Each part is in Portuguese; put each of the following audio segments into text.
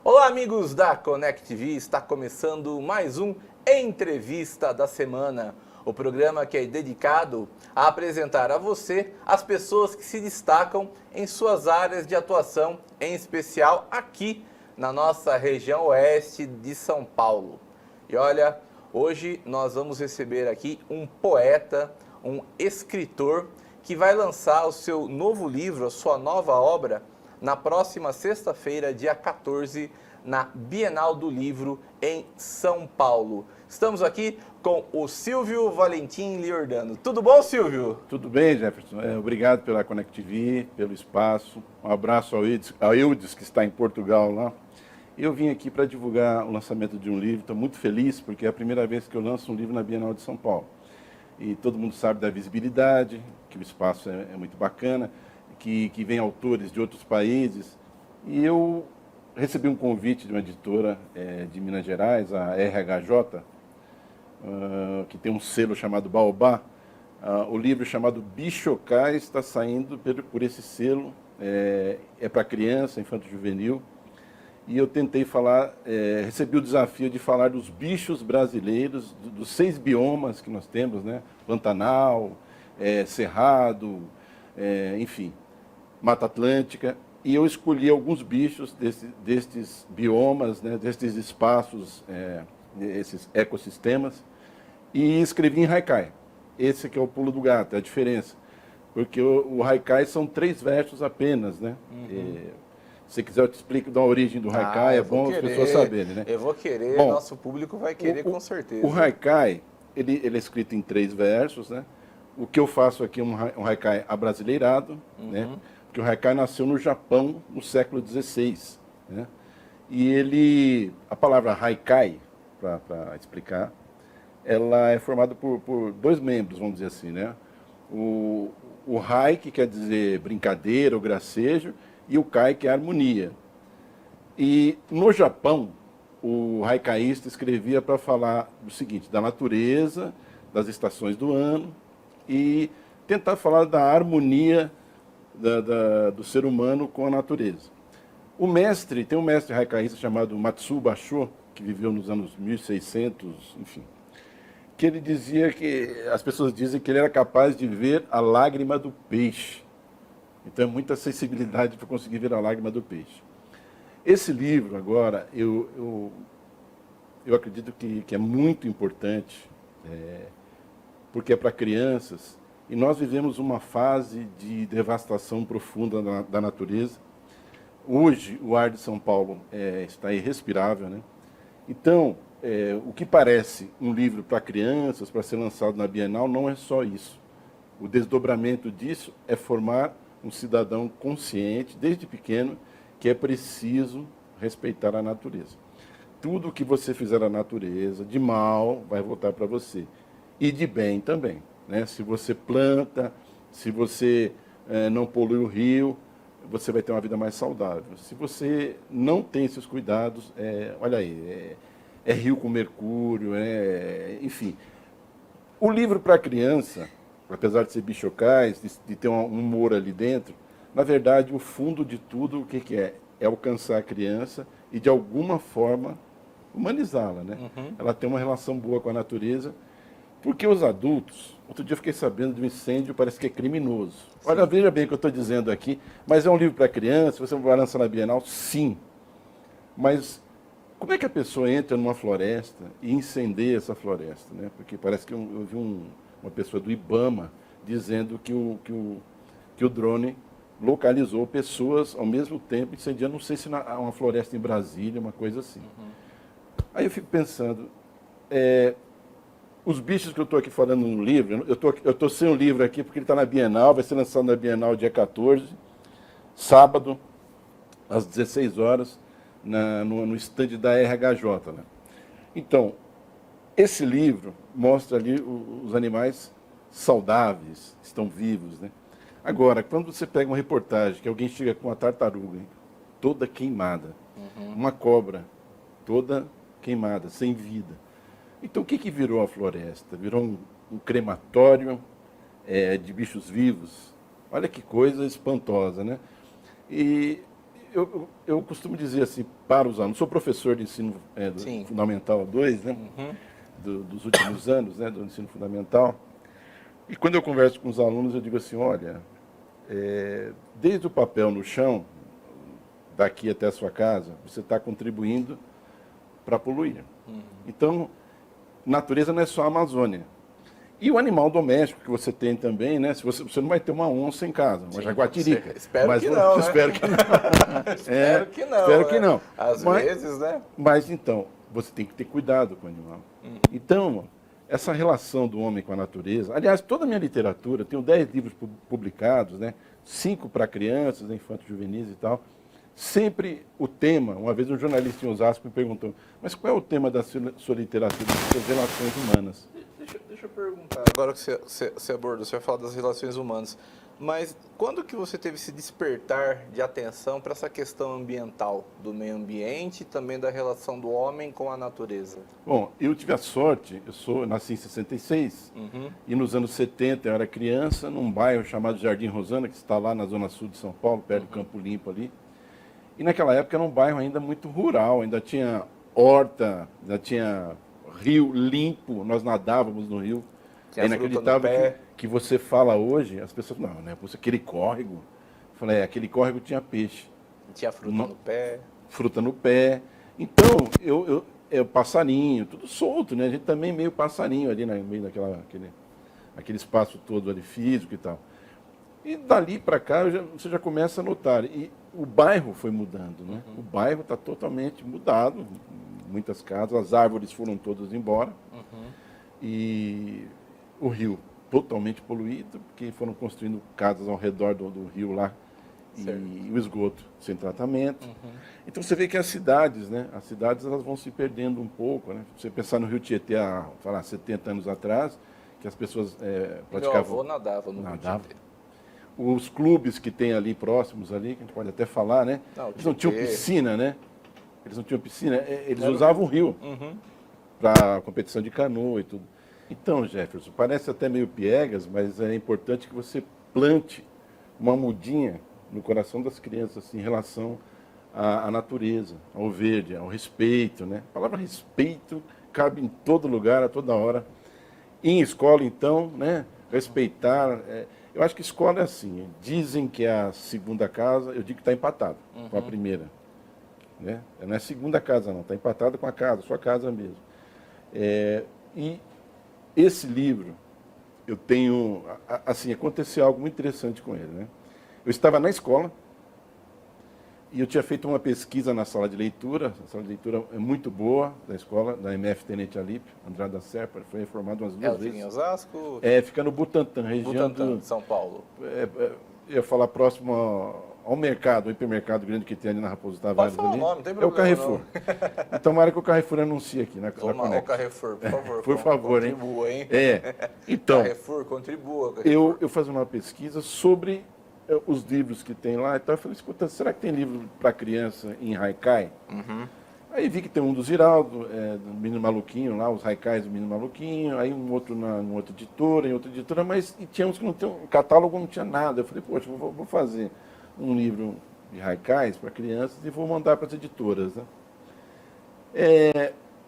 Olá, amigos da Connect TV, está começando mais um Entrevista da Semana, o programa que é dedicado a apresentar a você as pessoas que se destacam em suas áreas de atuação, em especial aqui na nossa região oeste de São Paulo. E olha, hoje nós vamos receber aqui um poeta, um escritor que vai lançar o seu novo livro, a sua nova obra, na próxima sexta-feira, dia 14, na Bienal do Livro em São Paulo. Estamos aqui com o Silvio Valentim Liordano. Tudo bom, Silvio? Tudo bem, Jefferson. Obrigado pela Connect TV, pelo espaço. Um abraço ao Eudes, que está em Portugal lá. Eu vim aqui para divulgar o lançamento de um livro. Estou muito feliz porque é a primeira vez que eu lanço um livro na Bienal de São Paulo. E todo mundo sabe da visibilidade, que o espaço é muito bacana, que vem autores de outros países. E eu recebi um convite de uma editora de Minas Gerais, a RHJ, que tem um selo chamado Baobá. O livro chamado Bichocais está saindo por esse selo, é para criança, infanto-juvenil. E eu tentei falar, recebi o desafio de falar dos bichos brasileiros, dos 6 biomas que nós temos, né? Pantanal, Cerrado, enfim, Mata Atlântica. E eu escolhi alguns bichos destes biomas, né? Destes espaços, esses ecossistemas, e escrevi em haikai. Esse que é o pulo do gato, é a diferença. Porque o haikai são 3 versos apenas, né? Se quiser eu te explico da origem do haikai, é bom as pessoas saberem, né? Eu vou querer, bom, nosso público vai querer com certeza. O haikai, ele é escrito em 3 versos, né? O que eu faço aqui é um haikai abrasileirado, né? Porque o haikai nasceu no Japão no século XVI, né? E a palavra haikai, para explicar, ela é formada por 2 membros, vamos dizer assim, né? O hai, que quer dizer brincadeira ou gracejo, e o kai, que é harmonia. E no Japão, o haikaísta escrevia para falar do seguinte, da natureza, das estações do ano, e tentar falar da harmonia do ser humano com a natureza. Tem um mestre haikaísta chamado Matsuo Basho, que viveu nos anos 1600, enfim, que ele dizia que, as pessoas dizem que ele era capaz de ver a lágrima do peixe. Então é muita sensibilidade para conseguir ver a lágrima do peixe. Esse livro, agora, eu acredito que é muito importante, porque é para crianças, e nós vivemos uma fase de devastação profunda da natureza. Hoje, o ar de São Paulo está irrespirável, né? Então, o que parece um livro para crianças, para ser lançado na Bienal, não é só isso. O desdobramento disso é formar um cidadão consciente, desde pequeno, que é preciso respeitar a natureza. Tudo que você fizer à natureza, de mal, vai voltar para você. E de bem também, né? Se você planta, se você não polui o rio, você vai ter uma vida mais saudável. Se você não tem esses cuidados, olha aí, é rio com mercúrio, enfim. O livro para criança, apesar de ser bichocais, de ter um humor ali dentro, na verdade, o fundo de tudo, o que é? É alcançar a criança e, de alguma forma, humanizá-la, né? Ela tem uma relação boa com a natureza, porque os adultos... Outro dia eu fiquei sabendo de um incêndio, parece que é criminoso. Sim. Olha, veja bem o que eu estou dizendo aqui, mas é um livro para criança, você vai lançar na Bienal? Sim. Mas como é que a pessoa entra numa floresta e incendeia essa floresta, né? Porque parece que eu vi uma pessoa do IBAMA dizendo que o drone localizou pessoas ao mesmo tempo incendiando, não sei se uma floresta em Brasília, uma coisa assim. Aí eu fico pensando, os bichos que eu estou aqui falando no livro, eu estou sem o livro aqui porque ele está na Bienal, vai ser lançado na Bienal dia 14, sábado, às 16 horas, no estande da RHJ. Né? Então, esse livro mostra ali os animais saudáveis, estão vivos. Né? Agora, quando você pega uma reportagem que alguém chega com uma tartaruga, hein, toda queimada, uma cobra toda queimada, sem vida. Então, o que virou a floresta? Virou um crematório de bichos vivos, Olha que coisa espantosa, né? E eu costumo dizer assim para os alunos, sou professor de ensino do Sim. Fundamental 2, né? Dos últimos anos, né? Do ensino fundamental. E quando eu converso com os alunos, eu digo assim, olha, desde o papel no chão, daqui até a sua casa, você está contribuindo para poluir. Então, natureza não é só a Amazônia. E o animal doméstico que você tem também, né? Se você não vai ter uma onça em casa, uma jaguatirica. Espero que não, né? Espero que não. Espero que não. Espero né? que não. Às vezes, né? Mas então, você tem que ter cuidado com o animal. Então, essa relação do homem com a natureza, aliás, toda a minha literatura, tenho 10 livros publicados, né? 5 para crianças, infantos juvenis e tal. Sempre o tema, uma vez um jornalista em Osasco me perguntou, mas qual é o tema da sua literatura, das suas relações humanas? Deixa eu perguntar. Agora que você abordou, você vai falar das relações humanas, mas quando que você teve esse despertar de atenção para essa questão ambiental, do meio ambiente e também da relação do homem com a natureza? Bom, eu tive a sorte, eu nasci em 66, e nos anos 70 eu era criança, num bairro chamado Jardim Rosana, que está lá na zona sul de São Paulo, perto do Campo Limpo ali. E naquela época era um bairro ainda muito rural, ainda tinha horta, ainda tinha rio limpo, nós nadávamos no rio. É inacreditável que você fala hoje, as pessoas falam, não, né? Aquele córrego. Eu falei, aquele córrego tinha peixe. Tinha fruta no pé. Fruta no pé. Então, passarinho, tudo solto, né? A gente também meio passarinho ali no meio aquele espaço todo ali físico e tal. E dali para cá você já começa a notar. E o bairro foi mudando, né? O bairro está totalmente mudado. Muitas casas, as árvores foram todas embora. E o rio totalmente poluído, porque foram construindo casas ao redor do rio lá. E o esgoto sem tratamento. Então você vê que as cidades, né? As cidades elas vão se perdendo um pouco, né? Você pensar no Rio Tietê há, 70 anos atrás, que as pessoas praticavam... Meu avô nadava no Rio Tietê. Os clubes que tem ali próximos ali, que a gente pode até falar, né? Eles não tinham piscina, né? Eles não tinham piscina, eles usavam o rio para competição de canoa e tudo. Então, Jefferson, parece até meio piegas, mas é importante que você plante uma mudinha no coração das crianças assim, em relação à natureza, ao verde, ao respeito, né? A palavra respeito cabe em todo lugar, a toda hora. Em escola, então, né? Respeitar. Eu acho que escola é assim. Dizem que é a segunda casa, eu digo que está empatado com a primeira. Né? Não é segunda casa, não. Está empatado com a casa, sua casa mesmo. E esse livro, eu tenho... Assim, aconteceu algo muito interessante com ele, né? Eu estava na escola e eu tinha feito uma pesquisa na sala de leitura. A sala de leitura é muito boa da escola, da MF Tenente Alípio, Andrade da Serpa, foi reformado umas 2 vezes. Fica em Osasco? Fica no Butantã, região de São Paulo. Eu ia falar próximo ao mercado, ao hipermercado grande que tem ali na Raposo Tavares. Pode falar ali. o nome, não tem problema. É o Carrefour. Então, tomara que o Carrefour anuncie aqui na Toma o Carrefour, por favor. Por favor, contribua, hein? Então, Carrefour, contribua. Carrefour. Eu fazia uma pesquisa sobre os livros que tem lá. Então, eu falei, escuta, será que tem livro para criança em Haikai? Aí vi que tem um do Ziraldo, do Menino Maluquinho lá, os Haikais do Menino Maluquinho, aí um outro em outra editora, mas tinha uns que não tinham, o catálogo não tinha nada. Eu falei, poxa, vou fazer um livro de Haikais para crianças e vou mandar para as editoras, né?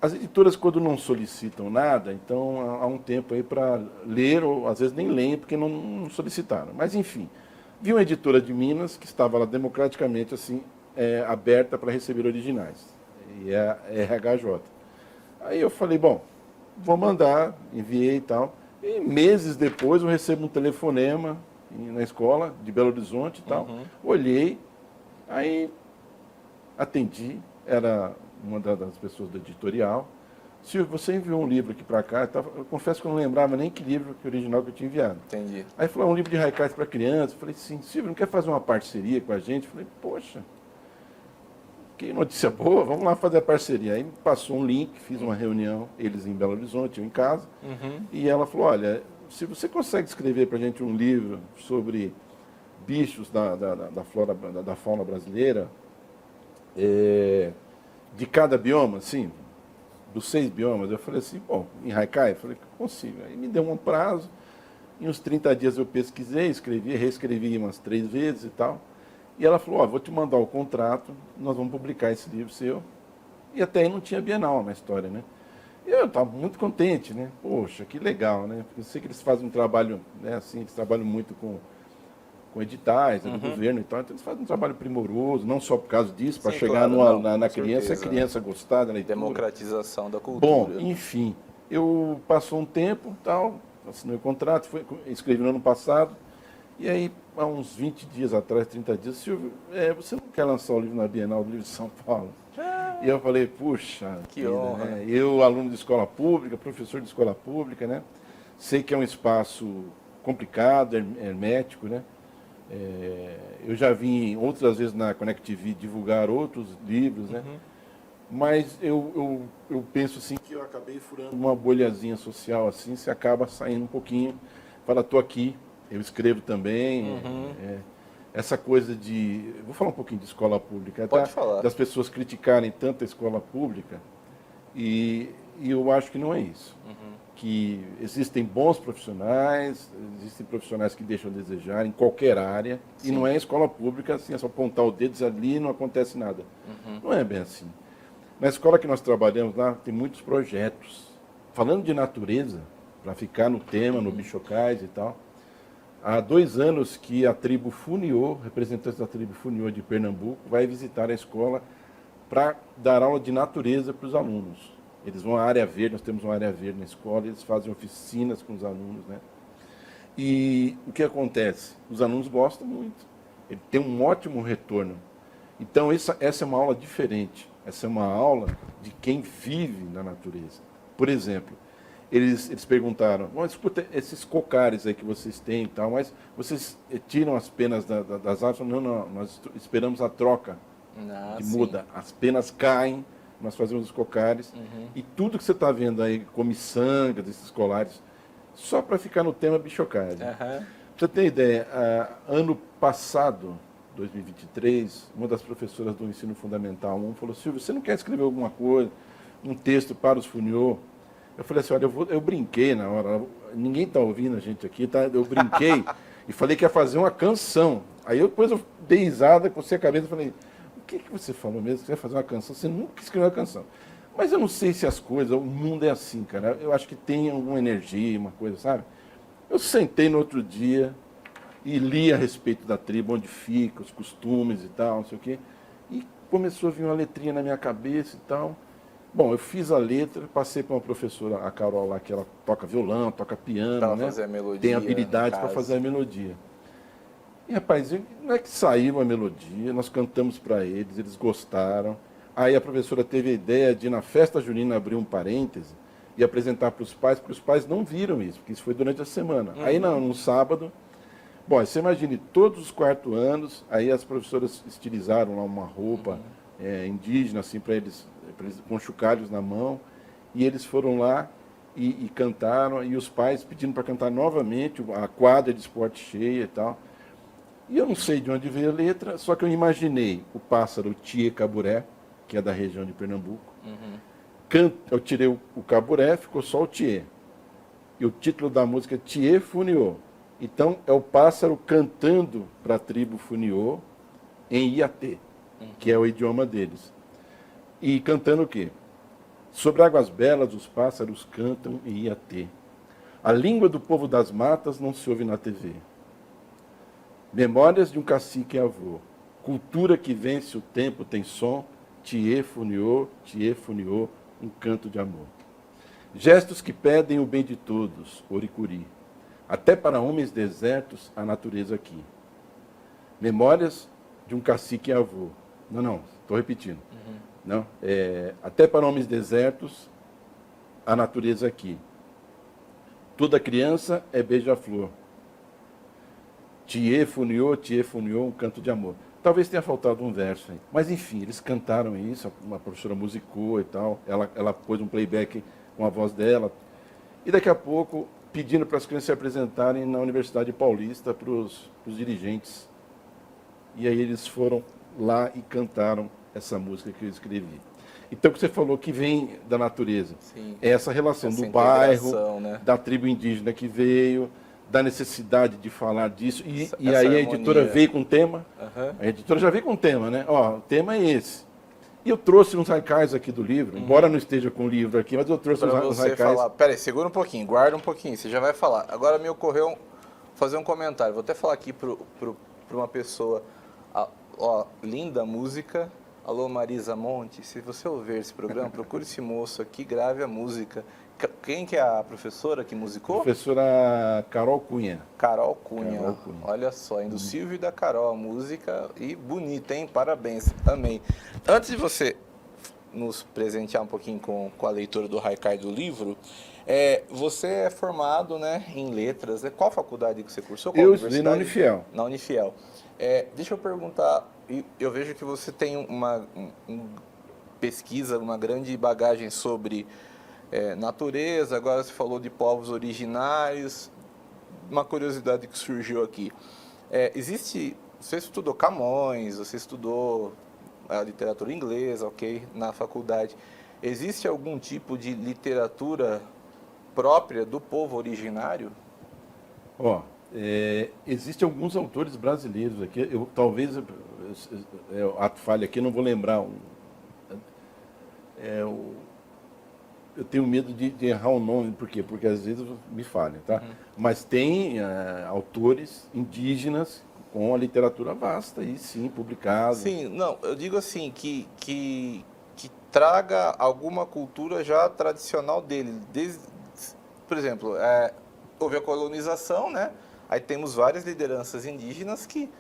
As editoras, quando não solicitam nada, então há um tempo aí para ler, ou às vezes nem leem, porque não solicitaram. Mas, enfim, vi uma editora de Minas que estava lá democraticamente assim, aberta para receber originais, e é a RHJ. Aí eu falei, bom, vou mandar, enviei e tal. E meses depois eu recebo um telefonema na escola de Belo Horizonte e tal. Olhei, aí atendi, era uma das pessoas do editorial. Silvio, você enviou um livro aqui para cá, eu confesso que eu não lembrava nem que livro que original que eu tinha enviado. Entendi. Aí falou, um livro de Haikais para crianças. Eu falei, sim, Silvio, não quer fazer uma parceria com a gente? Eu falei, poxa, que notícia boa, vamos lá fazer a parceria. Aí me passou um link, fiz uma reunião, eles em Belo Horizonte, eu em casa, e ela falou, olha, se você consegue escrever para a gente um livro sobre bichos da fauna brasileira, de cada bioma, assim, dos 6 biomas, eu falei assim, bom, em Haikai, eu falei, consigo. Aí me deu um prazo, Em uns 30 dias eu pesquisei, escrevi, reescrevi umas 3 vezes e tal. E ela falou, ó, vou te mandar o contrato, nós vamos publicar esse livro seu. E até aí não tinha Bienal na história, né? E eu estava muito contente, né? Poxa, que legal, né? Porque eu sei que eles fazem um trabalho, né, assim, eles trabalham muito com editais, né, do governo e tal, então eles fazem um trabalho primoroso, não só por causa disso, para Sim, chegar claro, na com criança, a certeza. criança gostar da leitura. Democratização da Bom, cultura. enfim, eu passou um tempo, tal, assinei o contrato, escrevi no ano passado, e aí, há uns 20 dias atrás, 30 dias, Silvio, você não quer lançar o livro na Bienal do Livro de São Paulo? E eu falei, puxa, Que vida, honra. né? Eu, aluno de escola pública, professor de escola pública, né? Sei que é um espaço complicado, hermético, né? Eu já vim outras vezes na Connect TV divulgar outros livros, né? Mas eu penso assim que eu acabei furando uma bolhazinha social assim, você acaba saindo um pouquinho, fala, tô aqui, eu escrevo também. Essa coisa de... Vou falar um pouquinho de escola pública, Pode tá? falar. Das pessoas criticarem tanto a escola pública, e eu acho que não é isso. Que existem bons profissionais, existem profissionais que deixam a desejar em qualquer área, e não é a escola pública assim, é só apontar o dedo ali e não acontece nada. Não é bem assim. Na escola que nós trabalhamos lá, tem muitos projetos. Falando de natureza, para ficar no tema, no Bichocais e tal, há 2 anos que a tribo Funiô, representantes da tribo Funiô de Pernambuco, vai visitar a escola para dar aula de natureza para os alunos. Eles vão à área verde, nós temos uma área verde na escola, eles fazem oficinas com os alunos, né? E o que acontece? Os alunos gostam muito, ele tem um ótimo retorno. Então, essa é uma aula diferente, essa é uma aula de quem vive na natureza. Por exemplo, eles perguntaram, bom, escuta, esses cocares aí que vocês têm e tal, mas vocês tiram as penas das árvores? Não, nós esperamos a troca de muda. As penas caem, nós fazemos os cocares, e tudo que você está vendo aí, como miçangas, esses colares, só para ficar no tema bichocário. Pra você ter ideia, ano passado, 2023, uma das professoras do ensino fundamental 1 falou, Silvio, você não quer escrever alguma coisa, um texto para os Funiô? Eu falei assim, olha, eu brinquei na hora, ninguém está ouvindo a gente aqui, tá? Eu brinquei e falei que ia fazer uma canção. Aí depois eu dei risada, cocei a cabeça e falei, o que você falou mesmo? Você ia fazer uma canção? Você nunca escreveu uma canção. Mas eu não sei se as coisas, o mundo é assim, cara. Eu acho que tem alguma energia, uma coisa, sabe? Eu sentei no outro dia e li a respeito da tribo, onde fica, os costumes e tal, não sei o quê. E começou a vir uma letrinha na minha cabeça e tal. Bom, eu fiz a letra, passei para uma professora, a Carol lá, que ela toca violão, toca piano, né? Fazer a melodia, tem habilidade para fazer a melodia. E, rapaz, não é que saiu a melodia, nós cantamos para eles, eles gostaram. Aí a professora teve a ideia de, na festa junina, abrir um parêntese e apresentar para os pais, porque os pais não viram isso, porque isso foi durante a semana. Aí, no sábado, bom, você imagine, todos os 4º anos, aí as professoras estilizaram lá uma roupa indígena, assim, para eles com chocalhos na mão, e eles foram lá e cantaram, e os pais pedindo para cantar novamente, a quadra de esporte cheia e tal. E eu não sei de onde veio a letra, só que eu imaginei o pássaro Tiê Caburé, que é da região de Pernambuco. Eu tirei o caburé, ficou só o Tiê. E o título da música é Tiê Funiô. Então, é o pássaro cantando para a tribo Funiô em Iatê, que é o idioma deles. E cantando o quê? Sobre águas belas os pássaros cantam em Iatê. A língua do povo das matas não se ouve na TV. Memórias de um cacique avô. Cultura que vence o tempo tem som. Tiê Funiô, um canto de amor. Gestos que pedem o bem de todos, Oricuri. Até para homens desertos, a natureza aqui. Memórias de um cacique avô. Não, estou repetindo. Não, até para homens desertos, a natureza aqui. Toda criança é beija-flor. Tiê Funiô, um canto de amor. Talvez tenha faltado um verso aí. Mas, enfim, eles cantaram isso, uma professora musicou e tal, ela pôs um playback com a voz dela. E daqui a pouco, pedindo para as crianças se apresentarem na Universidade Paulista para os dirigentes. E aí eles foram lá e cantaram essa música que eu escrevi. Então, o que você falou que vem da natureza. Sim. É essa relação Essa do bairro, integração, né? da tribo indígena que veio, da necessidade de falar disso. E Essa aí a harmonia. editora veio com um tema. Aham. A editora já veio com um tema, né? Ó, o tema é esse. E eu trouxe uns haikais aqui do livro, embora não esteja com o livro aqui, mas eu trouxe Para uns você haikais. falar. Pera aí, segura um pouquinho, guarda um pouquinho, você já vai falar. Agora me ocorreu fazer um comentário. Vou até falar aqui para uma pessoa. Ó, linda música. Alô, Marisa Monte, se você ouvir esse programa, procure esse moço aqui, grave a música. Quem que é a professora que musicou? Professora Carol Cunha. Carol Cunha. Carol Cunha. Olha só, do Silvio e da Carol, a música e bonita, hein? Parabéns, amei. Antes de você nos presentear um pouquinho com a leitura do haikai do livro, você é formado, né, em letras. Qual faculdade que você cursou? Qual Eu universidade? estudei na Unifiel. Na Unifiel. Deixa eu perguntar, eu vejo que você tem uma pesquisa, uma grande bagagem sobre natureza, agora você falou de povos originários. Uma curiosidade que surgiu aqui. Você estudou Camões, você estudou a literatura inglesa, ok, na faculdade. Existe algum tipo de literatura própria do povo originário? Ó, existem alguns autores brasileiros aqui, talvez o ato falha aqui, não vou lembrar. Eu tenho medo de errar o nome, por quê? Porque às vezes me falha, tá? Mas tem autores indígenas com a literatura vasta e sim, publicado. Sim, não, eu digo assim, que traga alguma cultura já tradicional dele. Por exemplo, houve a colonização, né? Aí temos várias lideranças indígenas que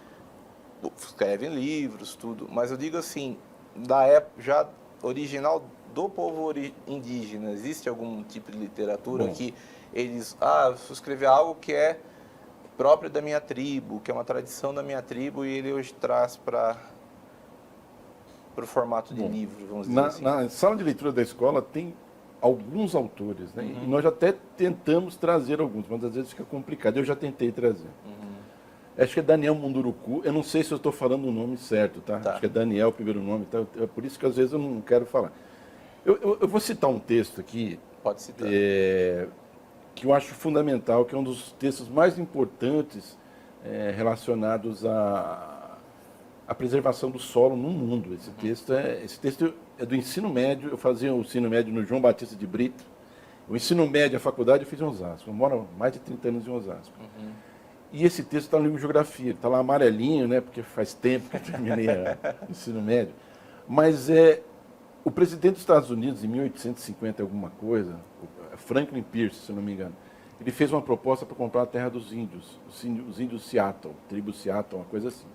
escrevem livros, tudo. Mas eu digo assim, da época já original do povo indígena, existe algum tipo de literatura que eles... vou escrever algo que é próprio da minha tribo, que é uma tradição da minha tribo, e ele hoje traz para o formato de livro, vamos dizer assim. Na sala de leitura da escola tem alguns autores, né? E nós até tentamos trazer alguns, mas às vezes fica complicado. Eu já tentei trazer. Acho que é Daniel Munduruku, eu não sei se eu estou falando o nome certo, tá? Acho que é Daniel o primeiro nome, tá? É por isso que às vezes eu não quero falar. Eu vou citar um texto aqui. Pode citar. Que eu acho fundamental, que é um dos textos mais importantes relacionados à preservação do solo no mundo. Esse texto é do ensino médio. Eu fazia o ensino médio no João Batista de Brito. O ensino médio, a faculdade, eu fiz em Osasco. Eu moro há mais de 30 anos em Osasco. E esse texto está no livro de Geografia. Está lá amarelinho, né? Porque faz tempo que eu terminei o ensino médio. Mas o presidente dos Estados Unidos, em 1850 alguma coisa, Franklin Pierce, se não me engano, ele fez uma proposta para comprar a terra dos índios, os índios Seattle, tribo Seattle, uma coisa assim.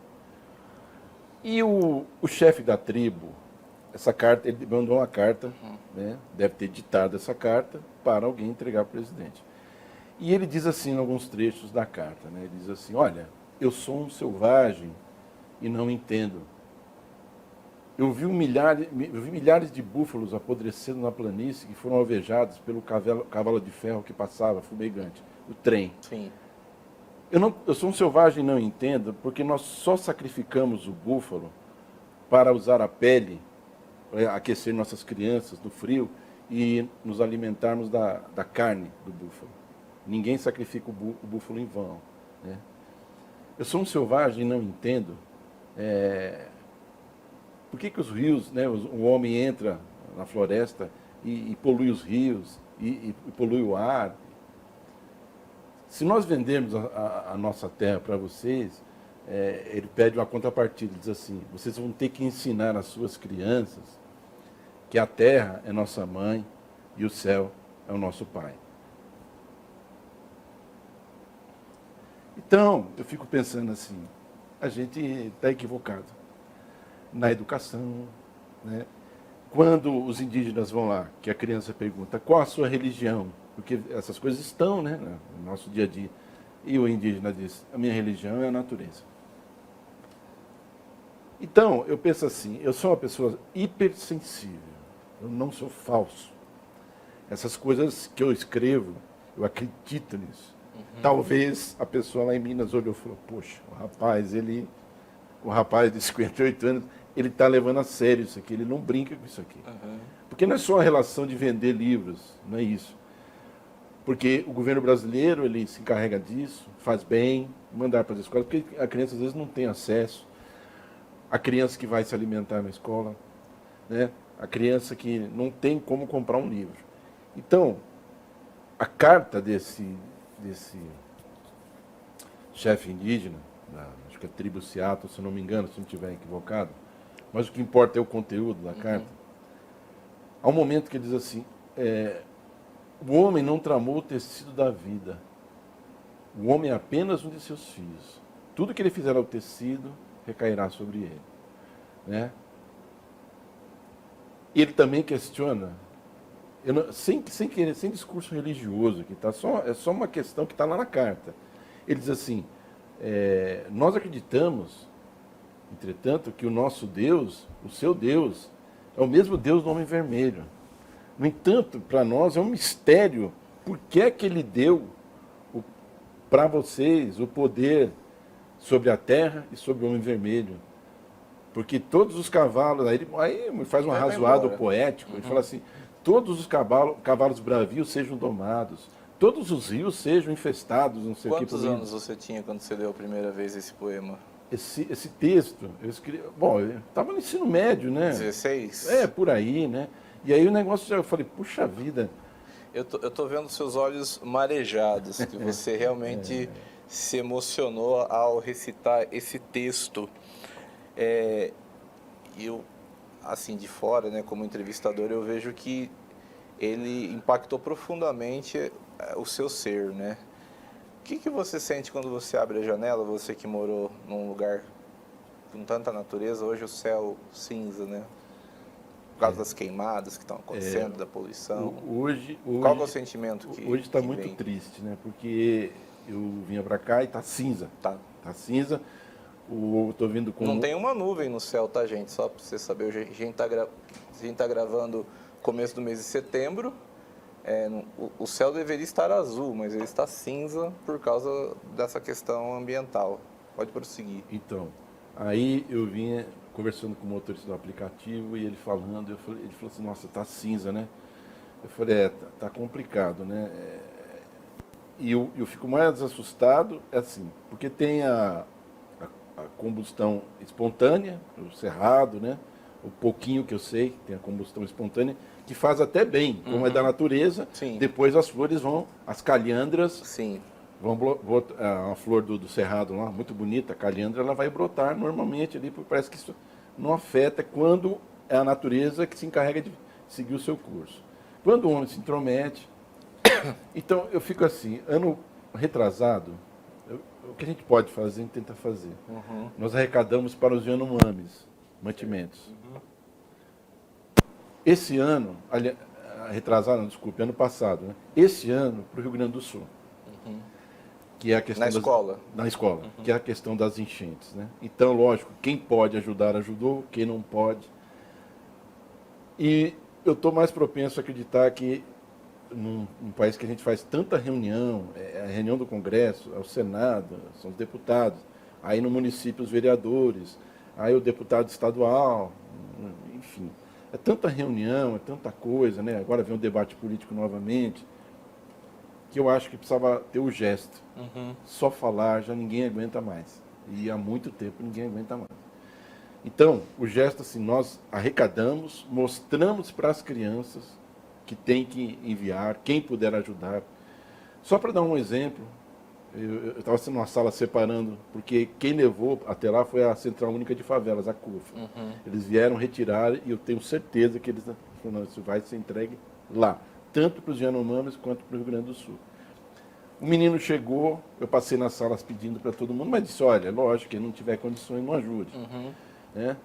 E o chefe da tribo, essa carta, ele mandou uma carta, né, deve ter ditado essa carta para alguém entregar para o presidente. E ele diz assim, em alguns trechos da carta, né, ele diz assim, olha, eu sou um selvagem e não entendo. Eu vi milhares de búfalos apodrecendo na planície que foram alvejados pelo cavalo de ferro que passava, fumegante, o trem. Sim. Eu sou um selvagem e não entendo, porque nós só sacrificamos o búfalo para usar a pele, para aquecer nossas crianças do frio e nos alimentarmos da carne do búfalo. Ninguém sacrifica o búfalo em vão, né? Eu sou um selvagem e não entendo. Por que os rios, né, o homem entra na floresta e polui os rios, e polui o ar? Se nós vendermos a nossa terra para vocês, ele pede uma contrapartida, diz assim, vocês vão ter que ensinar às suas crianças que a terra é nossa mãe e o céu é o nosso pai. Então, eu fico pensando assim, a gente está equivocado na educação, né? Quando os indígenas vão lá, que a criança pergunta qual a sua religião, porque essas coisas estão, né, no nosso dia a dia, e o indígena diz, a minha religião é a natureza. Então, eu penso assim, eu sou uma pessoa hipersensível, eu não sou falso. Essas coisas que eu escrevo, eu acredito nisso. Talvez a pessoa lá em Minas olhou e falou, poxa, o rapaz de 58 anos, ele está levando a sério isso aqui, ele não brinca com isso aqui. Porque não é só uma relação de vender livros, não é isso. Porque o governo brasileiro, ele se encarrega disso, faz bem, mandar para as escolas, porque a criança às vezes não tem acesso. A criança que vai se alimentar na escola, né? A criança que não tem como comprar um livro. Então, a carta desse chefe indígena, acho que é tribo Seattle, se não me engano, se não estiver equivocado, mas o que importa é o conteúdo da carta. Há um momento que ele diz assim, o homem não tramou o tecido da vida, o homem é apenas um de seus filhos. Tudo que ele fizer ao tecido recairá sobre ele. Né? Ele também questiona, sem discurso religioso aqui, tá? É só uma questão que está lá na carta. Ele diz assim, nós acreditamos, entretanto, que o nosso Deus, o seu Deus, é o mesmo Deus do homem vermelho. No entanto, para nós é um mistério por que é que ele deu para vocês o poder sobre a terra e sobre o homem vermelho. Porque todos os cavalos, aí faz um arrazoado poético, ele fala assim, todos os cavalos bravios sejam domados, todos os rios sejam infestados, não sei o que. Quantos anos você tinha quando você leu a primeira vez esse poema? Esse texto, eu escrevi, bom, eu estava no ensino médio, né? 16? Por aí, né? E aí o negócio, eu falei, puxa vida. Eu tô vendo seus olhos marejados, que você realmente se emocionou ao recitar esse texto. Eu, assim, de fora, né, como entrevistador, eu vejo que ele impactou profundamente o seu ser, né? O que você sente quando você abre a janela, você que morou num lugar com tanta natureza, hoje o céu cinza, né? Por causa das queimadas que estão acontecendo, da poluição. Qual é o sentimento que hoje está que muito vem? triste, né? Porque eu vinha para cá e está cinza. Tá. Tá cinza. Tô vindo com... Não tem uma nuvem no céu, tá, gente? Só para você saber, a gente tá gravando começo do mês de setembro. O céu deveria estar azul, mas ele está cinza por causa dessa questão ambiental. Pode prosseguir. Então, aí eu vinha conversando com o motorista do aplicativo e ele falando, ele falou assim, nossa, tá cinza, né? Eu falei, tá complicado, né? E eu fico mais assustado, assim, porque tem a combustão espontânea, o cerrado, né? O pouquinho que eu sei, tem a combustão espontânea, que faz até bem, como é da natureza. Sim. Depois as flores as calhandras, Sim. a flor do cerrado lá, muito bonita, a calhandra, ela vai brotar normalmente ali, porque parece que isso não afeta quando é a natureza que se encarrega de seguir o seu curso. Quando o homem se intromete, então eu fico assim, ano retrasado, o que a gente pode fazer, a gente tenta fazer. Nós arrecadamos para os Yanomamis mantimentos. Esse ano, retrasado, não, desculpe, ano passado, né? Esse ano para o Rio Grande do Sul. Que é a questão na escola, que é a questão das enchentes, né? Então, lógico, quem pode ajudar, ajudou, quem não pode. E eu estou mais propenso a acreditar que num país que a gente faz tanta reunião, a reunião do Congresso, é o Senado, são os deputados, aí no município os vereadores, aí o deputado estadual, enfim. É tanta reunião, é tanta coisa, né? Agora vem um debate político novamente, que eu acho que precisava ter o gesto. Só falar, já ninguém aguenta mais. E há muito tempo ninguém aguenta mais. Então, o gesto, assim, nós arrecadamos, mostramos para as crianças que tem que enviar, quem puder ajudar. Só para dar um exemplo, eu estava sendo uma sala separando, porque quem levou até lá foi a Central Única de Favelas, a CUF. Eles vieram retirar e eu tenho certeza que eles falaram, isso vai ser entregue lá, tanto para os Yanomamis quanto para o Rio Grande do Sul. O menino chegou, eu passei nas salas pedindo para todo mundo, mas disse, olha, lógico, quem não tiver condições, não ajude. Né?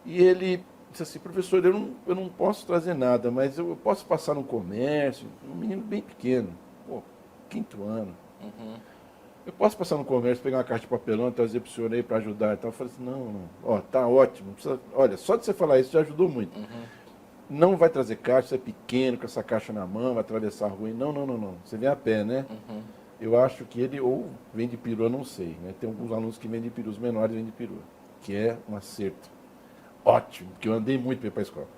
E ele disse assim, professor, eu não posso trazer nada, mas eu posso passar no comércio, um menino bem pequeno, quinto ano. Eu posso passar no comércio, pegar uma caixa de papelão e trazer para o senhor aí para ajudar. Então eu falei assim, não, tá ótimo. Olha, só de você falar isso já ajudou muito. Não vai trazer caixa, você é pequeno, com essa caixa na mão, vai atravessar a rua. Não. Você vem a pé, né? Eu acho que ele ou vem de perua, não sei. Né? Tem alguns alunos que vêm de perua, os menores vêm de perua, que é um acerto. Ótimo, porque eu andei muito para ir para a escola.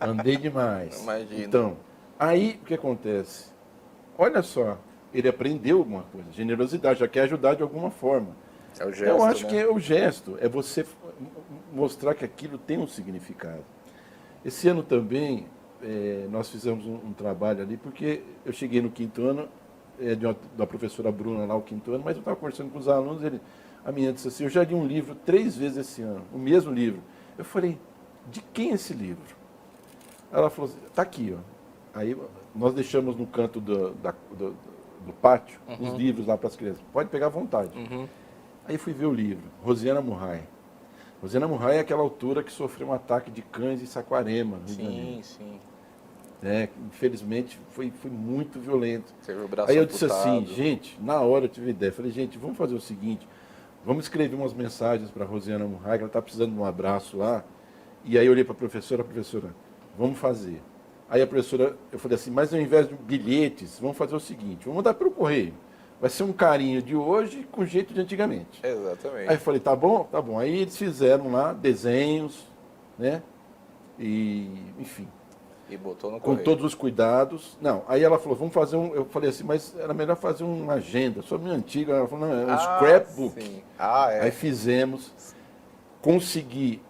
Andei demais. Imagina. Então, aí o que acontece? olha só, ele aprendeu alguma coisa, generosidade, já quer ajudar de alguma forma. É o gesto, Eu acho né? que é o gesto, é você mostrar que aquilo tem um significado. Esse ano também, nós fizemos um trabalho ali, porque eu cheguei no quinto ano, da professora Bruna lá, o quinto ano, mas eu estava conversando com os alunos, a menina disse assim, eu já li um livro 3 vezes esse ano, o mesmo livro. Eu falei, de quem é esse livro? Ela falou assim, está aqui, ó. Aí nós deixamos no canto do pátio os livros lá para as crianças. Pode pegar à vontade. Aí fui ver o livro, Rosiana Murray. Rosiana Murray é aquela autora que sofreu um ataque de cães em Saquarema. Sim, sim. Infelizmente foi muito violento. Teve o braço Aí eu disse amputado. assim, gente, na hora eu tive ideia. Falei, gente, vamos fazer o seguinte, vamos escrever umas mensagens para a Rosiana Murray, que ela está precisando de um abraço lá. E aí eu olhei para a professora, vamos fazer. Aí a professora, eu falei assim, mas ao invés de bilhetes, vamos fazer o seguinte, vamos mandar pelo correio. Vai ser um carinho de hoje com jeito de antigamente. Exatamente. Aí eu falei, tá bom, tá bom. Aí eles fizeram lá desenhos, né? E, enfim, E botou no com correio. todos os cuidados. Não, aí ela falou, vamos fazer um. Eu falei assim, mas era melhor fazer uma agenda. Sou minha antiga. Ela falou, não, é um scrapbook. Sim. Ah, é. Aí fizemos, consegui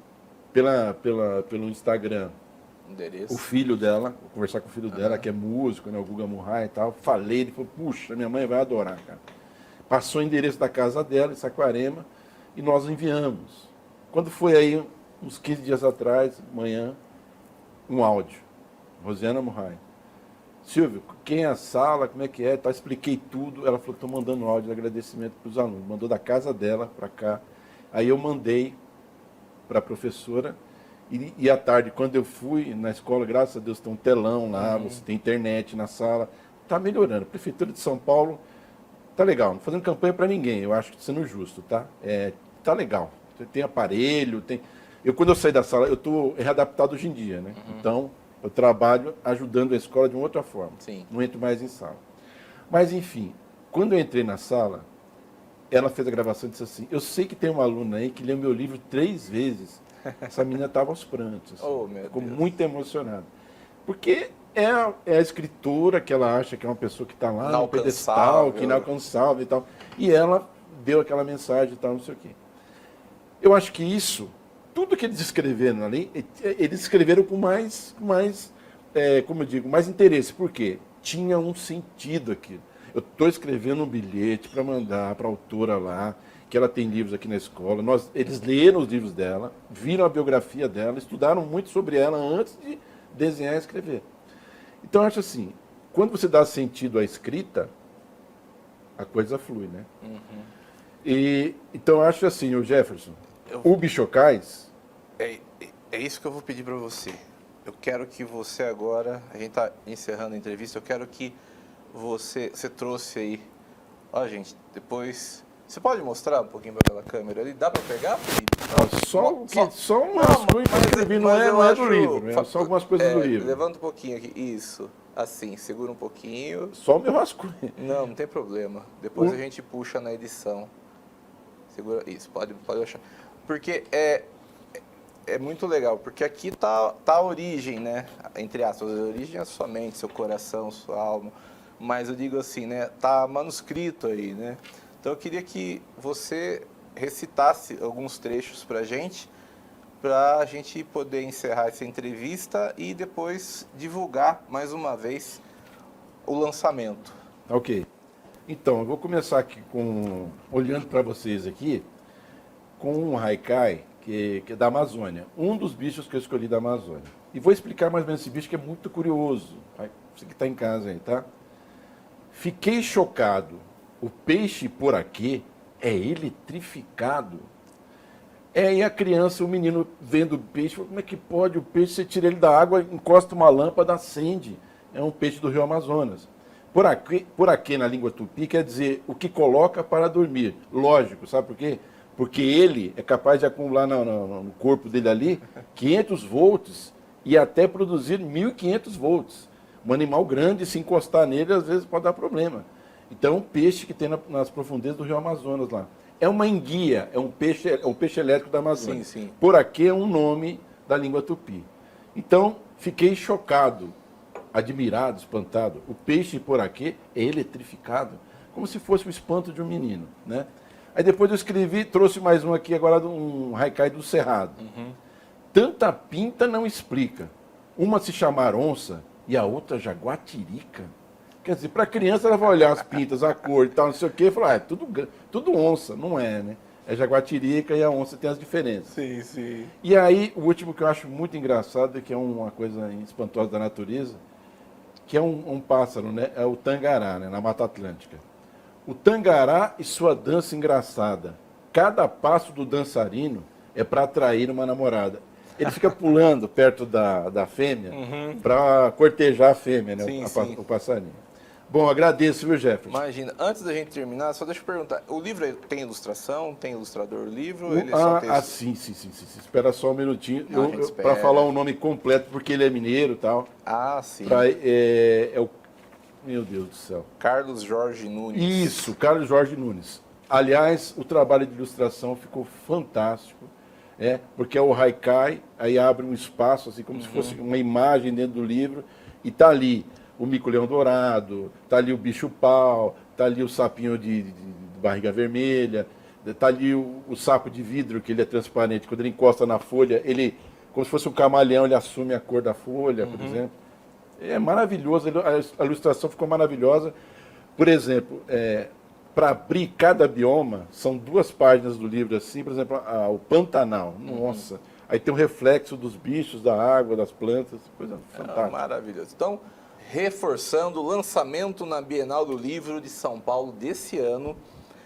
pelo Instagram Endereço. o filho dela, vou conversar com o filho dela, que é músico, né, o Guga Murray e tal. Falei, ele falou, puxa, minha mãe vai adorar, cara. Passou o endereço da casa dela, em Saquarema, e nós enviamos. Quando foi aí, uns 15 dias atrás, manhã, um áudio. Rosiana Murray. Silvio, quem é a sala, como é que é? Tá, expliquei tudo. Ela falou, estou mandando um áudio de agradecimento para os alunos. Mandou da casa dela para cá. Aí eu mandei para a professora. E à tarde, quando eu fui na escola, graças a Deus, tem um telão lá, você tem internet na sala. Está melhorando. A Prefeitura de São Paulo tá legal. Não fazendo campanha para ninguém, eu acho que sendo justo, tá? Tá legal. Tem aparelho, tem... Quando eu saí da sala, eu estou readaptado hoje em dia, né? Então, eu trabalho ajudando a escola de uma outra forma. Sim. Não entro mais em sala. Mas, enfim, quando eu entrei na sala, ela fez a gravação e disse assim, eu sei que tem uma aluna aí que leu meu livro 3 vezes. Essa menina estava aos prantos. Assim, Oh, meu ficou Deus. muito emocionada. Porque é a escritora que ela acha que é uma pessoa que está lá no pedestal, que é inalcançável e tal. E ela deu aquela mensagem e tal, não sei o quê. Eu acho que isso, tudo que eles escreveram ali, eles escreveram com mais como eu digo, mais interesse. Por quê? Tinha um sentido aquilo. Eu estou escrevendo um bilhete para mandar para a autora lá, que ela tem livros aqui na escola. Eles leram os livros dela, viram a biografia dela, estudaram muito sobre ela antes de desenhar e escrever. Então, eu acho assim, quando você dá sentido à escrita, a coisa flui, né? Então, eu acho assim, o Jefferson, o Bichocais... É isso que eu vou pedir para você. Eu quero que você agora, a gente está encerrando a entrevista, eu quero que você trouxe aí, ó gente, depois, você pode mostrar um pouquinho para aquela câmera ali? Dá para pegar, Felipe? Só um rascunho que eu escrevi, não é do livro, é só algumas coisas do livro. Levanta um pouquinho aqui, isso, assim, segura um pouquinho. Só o meu rascunho. Não tem problema, depois a gente puxa na edição. Segura, isso, pode achar. Porque é muito legal, porque aqui tá a origem, né? Entre aspas, a origem é sua mente, seu coração, sua alma. Mas eu digo assim, né? Tá manuscrito aí, né? Então eu queria que você recitasse alguns trechos pra gente poder encerrar essa entrevista e depois divulgar mais uma vez o lançamento. Ok. Então, eu vou começar aqui olhando para vocês aqui, com um haikai que é da Amazônia. Um dos bichos que eu escolhi da Amazônia. E vou explicar mais ou menos esse bicho que é muito curioso. Você que está em casa aí, tá? Fiquei chocado. O peixe por aqui é eletrificado. E a criança, o menino vendo o peixe, falou, como é que pode o peixe, você tira ele da água, encosta uma lâmpada, acende. É um peixe do Rio Amazonas. Por aqui na língua tupi quer dizer o que coloca para dormir. Lógico, sabe por quê? Porque ele é capaz de acumular no corpo dele ali 500 volts e até produzir 1.500 volts. Um animal grande, se encostar nele, às vezes pode dar problema. Então, é um peixe que tem nas profundezas do Rio Amazonas lá. É uma enguia, é um peixe elétrico da Amazônia. Sim, sim. Por aqui é um nome da língua tupi. Então, fiquei chocado. admirado, espantado. O peixe por aqui é eletrificado, como se fosse o espanto de um menino, né? Aí depois eu escrevi, trouxe mais um aqui agora, um haikai do Cerrado. Tanta pinta não explica. Uma se chamar onça e a outra jaguatirica. Quer dizer, para criança ela vai olhar as pintas, a cor e tal, não sei o quê, e falar, é tudo onça. Não é, né? É jaguatirica e a onça tem as diferenças. Sim, sim. E aí, o último que eu acho muito engraçado, que é uma coisa espantosa da natureza, que é um pássaro, né? É o tangará, né? Na Mata Atlântica. O tangará e sua dança engraçada. Cada passo do dançarino é para atrair uma namorada. Ele fica pulando perto da fêmea para cortejar a fêmea, né? Sim. O passarinho. Bom, agradeço, viu, Jefferson? Imagina, antes da gente terminar, só deixa eu perguntar, o livro tem ilustração, tem ilustrador do livro? Ou ele é só texto? Sim. Espera só um minutinho, Não, a gente espera. para falar o nome completo, porque ele é mineiro e tal. Ah, sim. Meu Deus do céu. Carlos Jorge Nunes. Isso, Carlos Jorge Nunes. Aliás, o trabalho de ilustração ficou fantástico, porque é o haikai, aí abre um espaço, assim como se fosse uma imagem dentro do livro, e tá ali o mico-leão dourado, tá ali o bicho-pau, tá ali o sapinho de barriga vermelha, tá ali o sapo de vidro, que ele é transparente, quando ele encosta na folha, ele, como se fosse um camaleão, ele assume a cor da folha, por exemplo. É maravilhoso, a ilustração ficou maravilhosa. Por exemplo, para abrir cada bioma, são 2 páginas do livro assim, por exemplo, o Pantanal, nossa, aí tem o reflexo dos bichos, da água, das plantas, coisa fantástica. Maravilhoso. Então, reforçando o lançamento na Bienal do Livro de São Paulo desse ano,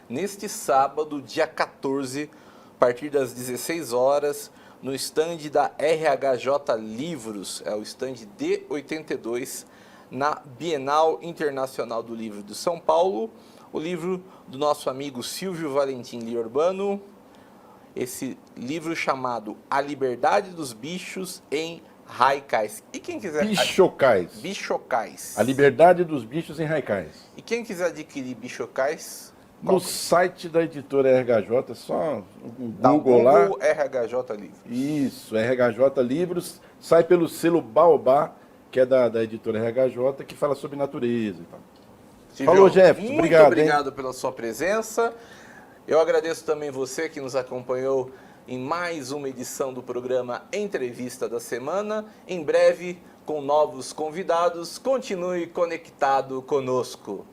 neste sábado, dia 14, a partir das 16 horas, no estande da RHJ Livros, é o estande D82, na Bienal Internacional do Livro de São Paulo, o livro do nosso amigo Silvio Valentim Liurbano, esse livro chamado A Liberdade dos Bichos em Haikais. E quem quiser... Bichocais. Bichocais. A liberdade dos bichos em haikais. E quem quiser adquirir Bichocais... No site da editora RHJ, só um Dá um Google lá. RHJ Livros. Isso, RHJ Livros, sai pelo selo Baobá, que é da editora RHJ, que fala sobre natureza e tal. Silvio, Falou, Jefferson. Muito Obrigado, obrigado pela sua presença. Eu agradeço também você que nos acompanhou em mais uma edição do programa Entrevista da Semana. Em breve, com novos convidados. Continue conectado conosco.